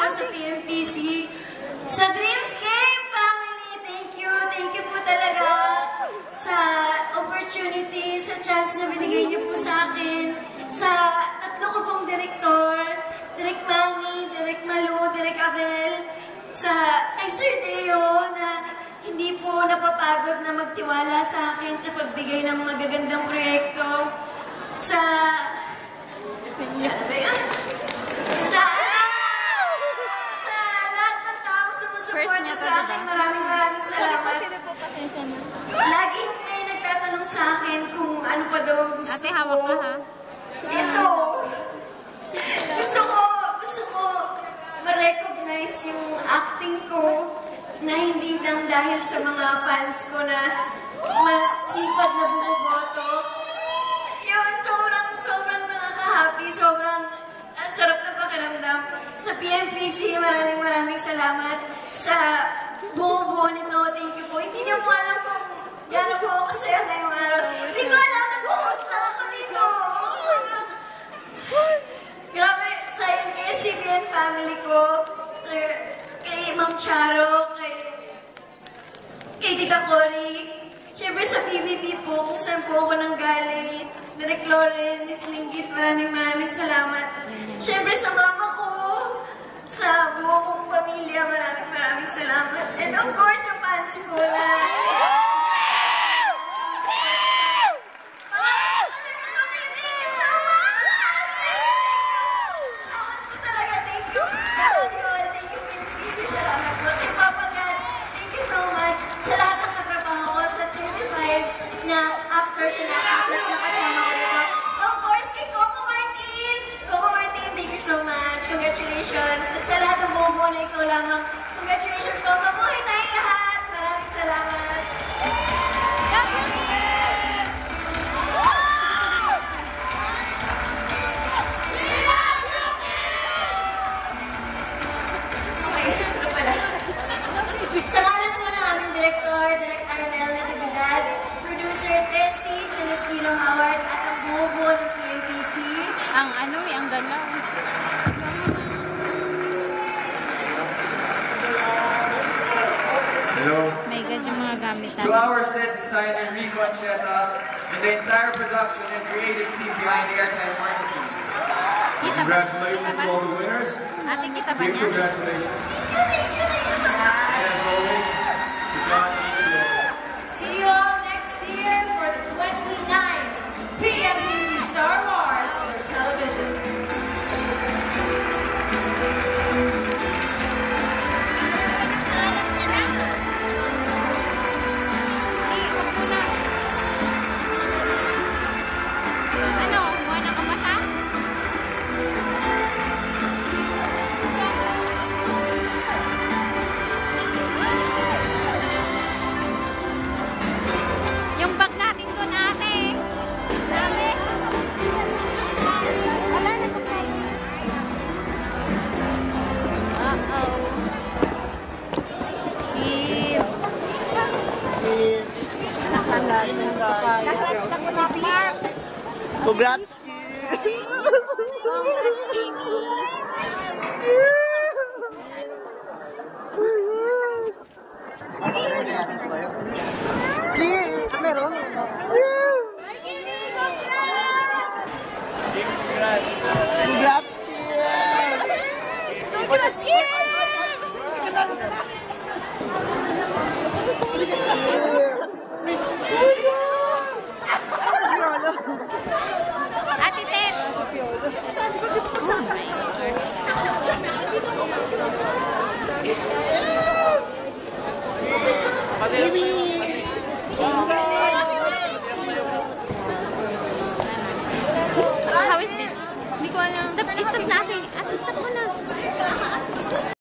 sa PMPC. Sa Dreamscape family, thank you. Thank you po talaga sa opportunity, sa chance na binigay niyo po sa akin. Sa tatlo ko pong direktor, Direk Manny, Direk Malu, Direk Abel, kay Sir Deo na hindi po napapagod na magtiwala sa akin sa pagbigay ng magagandang proyekto. Sa lahat ng taong sumusuporta sa akin, maraming salamat. Laging may nagtatanong sa akin kung ano pa daw ang gusto Ate, hawak ko. ka, ha? Ito. Gusto ko ma-recognize yung acting ko na hindi lang dahil sa mga fans ko na mas sipag na bumuboto. Yun, sobrang nakaka-happy, sobrang at sarap na pakiramdam. Sa PMPC, maraming salamat. Sa buo nito, thank you po. Hindi niyo po alam kung gano'n po ako kasaya ngayong araw. Hindi ko alam, nag-host lang ako dito. Grabe, sa ABS-CBN family ko, sir, kay Ma'am Charo, kay Tita Cory, syempre sa PBB po, kung saan po ako nanggaling, Direk Loren, Miss Linggit, maraming salamat. Syempre sa mama ko, sa buo kong pamilya, maraming salamat. And of course, sa fans ko na... Sa lahat ng katrabaho ko, sa 35 na actors and actresses na kasama ko dito. Of course, kay Coco Martin! Coco Martin, thank you so much. Congratulations. At sa lahat ng buo na ikaw lamang, congratulations po. Mabuhay tayong lahat. Maraming salamat. Sa ngalan po ng aming director, Direk Arnel Natividad, producer Tessie Celestino Howard, at ang buo ng PMPC. Ang galaw. Hello. May God yung mga gamit To our set designer, Rico Ancheta, and the entire production and creative team behind the Airtime Marketing. Congratulations to all the winners. Ate, kita ba Big niya? congratulations. And as always, to God be the glory. See you all next year for the 29th PMPC Star Wars for television. Ano? Buwan ka pa siya? Yung bag natin doon, ate. Dami. Wala na ko pa. Uh-oh. Congrats! Congrats, Amy. Meron? Congrats! Ate Ted. How is this? Hindi ko alam. Stop natin. Ate, stop mo na.